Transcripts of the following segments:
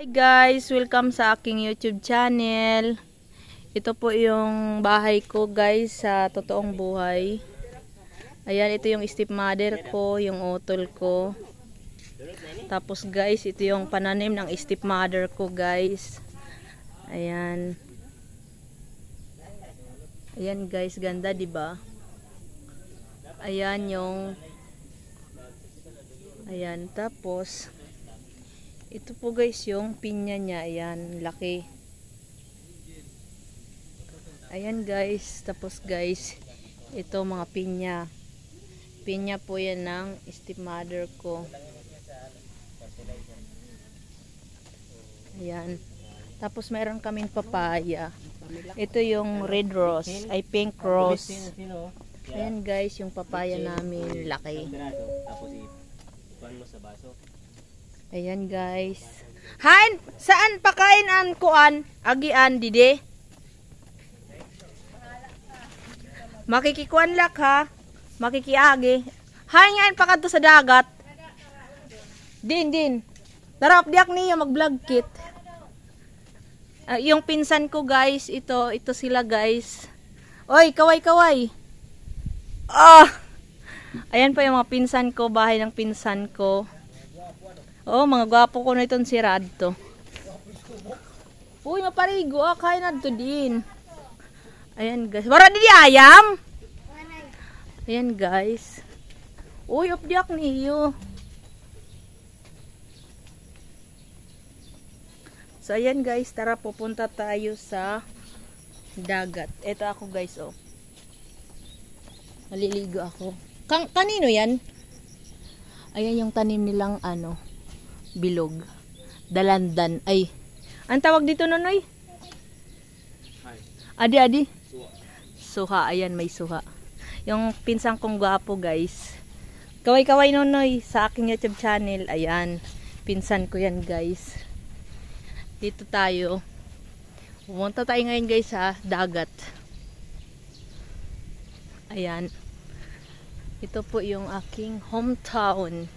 Hi guys, welcome sa aking YouTube channel. Ito po yung bahay ko guys sa totoong buhay. Ayan, ito yung stepmother ko, yung utol ko. Tapos guys, ito yung pananim ng stepmother ko guys. Ayan. Ayan guys, ganda 'di ba? Ayan yung ayan, tapos ito po guys yung pinya niya. Ayan, laki. Ayan guys, tapos guys, ito mga pinya. Pinya po yan ng stepmother ko. Ayan. Tapos mayroon kaming papaya. Ito yung red rose, ay pink rose. Ayan guys, yung papaya namin, laki. Ayan guys. Han, saan pakain an kuan? Agian dide. Makikikuan lak ha. Makikiagi. Han ngayon pa kadto sa dagat. Din. Darap diak niya mag-vlog kit. Yung pinsan ko guys, ito sila guys. Oy, kaway. Ayan pa yung mga pinsan ko, bahay ng pinsan ko. Oh, mga gwapo ko na itong si Radto. Uy, maparigo kaya na ito din. Ayan guys. Wala di ayam. Ayan guys. Uy, updiak niyo. So ayan guys, tara pupunta tayo sa dagat. Ito ako guys, oh. Maliligo ako. Kanino yan? Ayan yung tanim nilang bilog. Dalandan. Ay. Ang tawag dito nonoy? Adi. Suha. Ayan, may suha. Yung pinsang kong gwapo guys. Kaway nonoy sa aking YouTube channel. Ayan. Pinsan ko yan guys. Dito tayo. Pumunta tayo ngayon guys sa dagat. Ayan. Ito po yung aking hometown.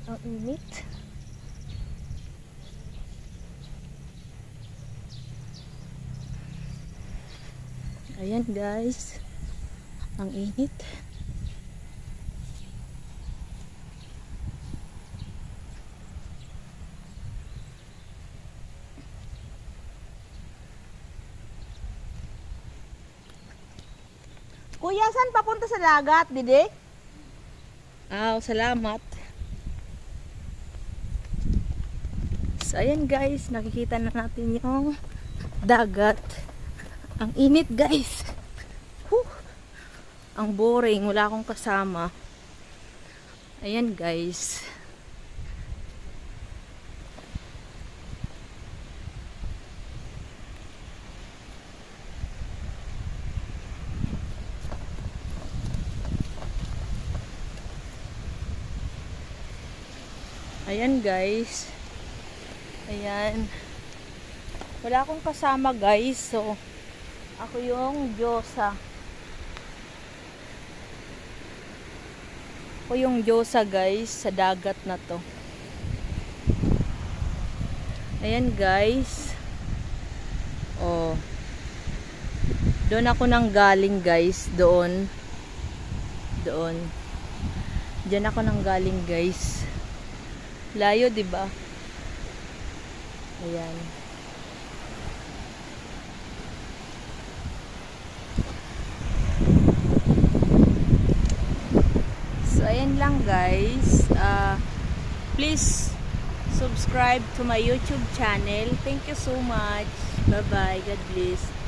Ang init. Ayan guys. Ang init. Kuya, saan papunta sa dagat, dide? Salamat. So, ayan guys, nakikita na natin yung dagat. Ang init guys. Ang boring, wala akong kasama. Ayan guys. Ayan guys. Ayan. Wala akong kasama guys. So, ako yung Diyosa. Ako yung Diyosa guys sa dagat na to. Ayan guys. Oh. Doon ako nang galing guys. Doon. Diyan ako nang galing guys. Layo, 'di ba? Ayan. So ayan lang guys. Please subscribe to my YouTube channel. Thank you so much. Bye-bye. God bless.